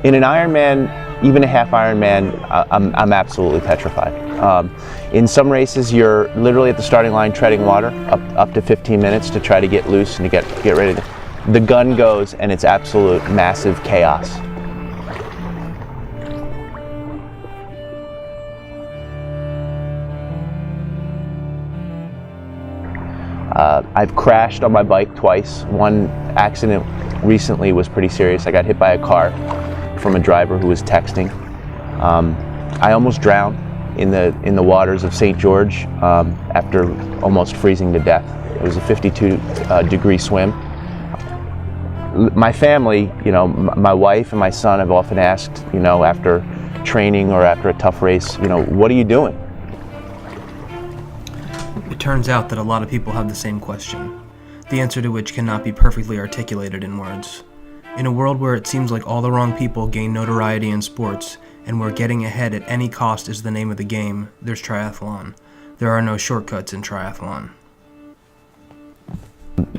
In an Ironman, even a half Ironman, I'm absolutely petrified. In some races, you're literally at the starting line treading water up to 15 minutes to try to get loose and to get ready. The gun goes and it's absolute massive chaos. I've crashed on my bike twice. One accident recently was pretty serious. I got hit by a car from a driver who was texting. I almost drowned in the waters of St. George after almost freezing to death. It was a 52-degree swim. My family, my wife and my son have often asked, after training or after a tough race, what are you doing? It turns out that a lot of people have the same question, the answer to which cannot be perfectly articulated in words. In a world where it seems like all the wrong people gain notoriety in sports, and where getting ahead at any cost is the name of the game, there's triathlon. There are no shortcuts in triathlon.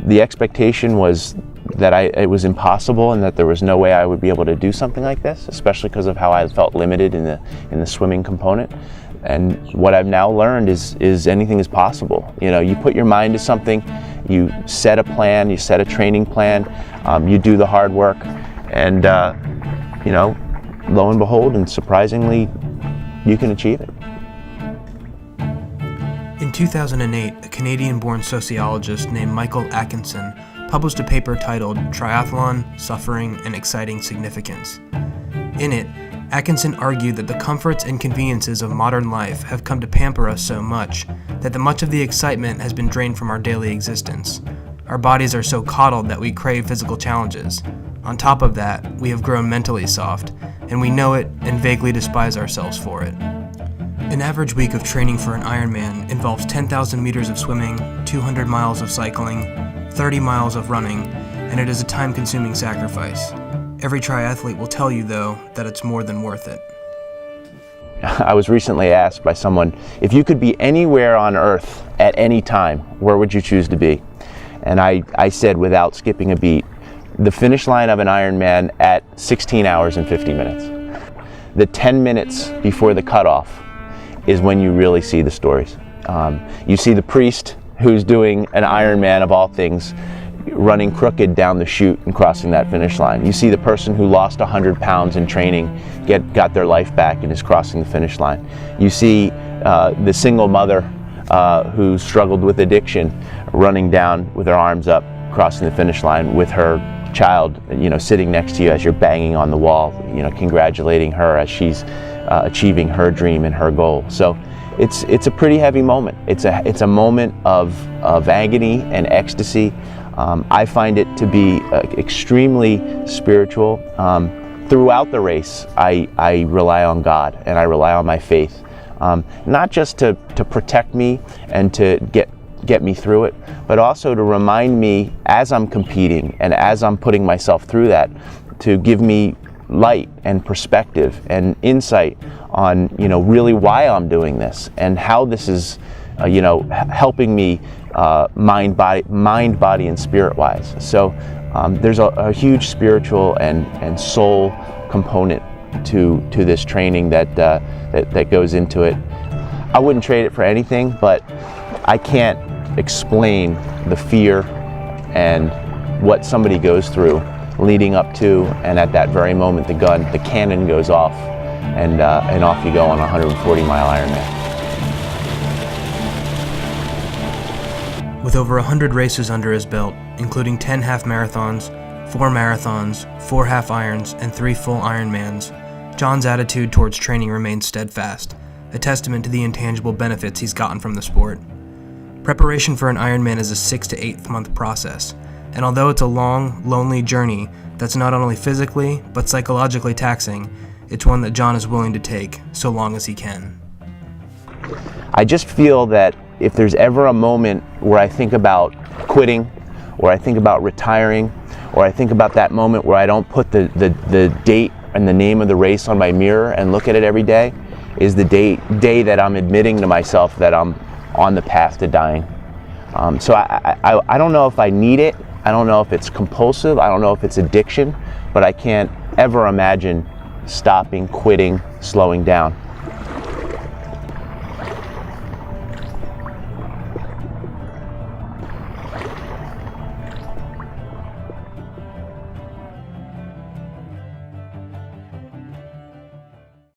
The expectation was that it was impossible and that there was no way I would be able to do something like this, especially because of how I felt limited in the swimming component. And what I've now learned is anything is possible. You put your mind to something, you set a plan, you set a training plan, you do the hard work, and lo and behold, and surprisingly, you can achieve it. In 2008, a Canadian-born sociologist named Michael Atkinson published a paper titled Triathlon, Suffering, and Exciting Significance. In it, Atkinson argued that the comforts and conveniences of modern life have come to pamper us so much that much of the excitement has been drained from our daily existence. Our bodies are so coddled that we crave physical challenges. On top of that, we have grown mentally soft, and we know it and vaguely despise ourselves for it. An average week of training for an Ironman involves 10,000 meters of swimming, 200 miles of cycling, 30 miles of running, and it is a time-consuming sacrifice. Every triathlete will tell you, though, that it's more than worth it. I was recently asked by someone, if you could be anywhere on Earth at any time, where would you choose to be? And I said, without skipping a beat, the finish line of an Ironman at 16 hours and 50 minutes. The 10 minutes before the cutoff is when you really see the stories. You see the priest who's doing an Ironman of all things, running crooked down the chute and crossing that finish line. You see the person who lost 100 pounds in training, got their life back and is crossing the finish line. You see the single mother who struggled with addiction, running down with her arms up, crossing the finish line with her child, sitting next to you as you're banging on the wall, congratulating her as she's achieving her dream and her goal. So it's a pretty heavy moment. It's a moment of agony and ecstasy. I find it to be extremely spiritual. Throughout the race, I rely on God and I rely on my faith, not just to protect me and to get me through it, but also to remind me as I'm competing and as I'm putting myself through that, to give me light and perspective and insight on really why I'm doing this and how this is helping me mind, body, and spirit-wise. So there's a huge spiritual and soul component to this training that goes into it. I wouldn't trade it for anything, but I can't explain the fear and what somebody goes through leading up to and at that very moment the cannon goes off and off you go on a 140-mile Ironman. With over 100 races under his belt, including 10 half marathons, 4 marathons, 4 half irons, and 3 full Ironmans, John's attitude towards training remains steadfast, a testament to the intangible benefits he's gotten from the sport. Preparation for an Ironman is a 6 to 8 month process, and although it's a long, lonely journey that's not only physically, but psychologically taxing, it's one that John is willing to take, so long as he can. I just feel that if there's ever a moment where I think about quitting, or I think about retiring, or I think about that moment where I don't put the date and the name of the race on my mirror and look at it every day, is the day that I'm admitting to myself that I'm on the path to dying. So I don't know if I need it, I don't know if it's compulsive, I don't know if it's addiction, but I can't ever imagine stopping, quitting, slowing down.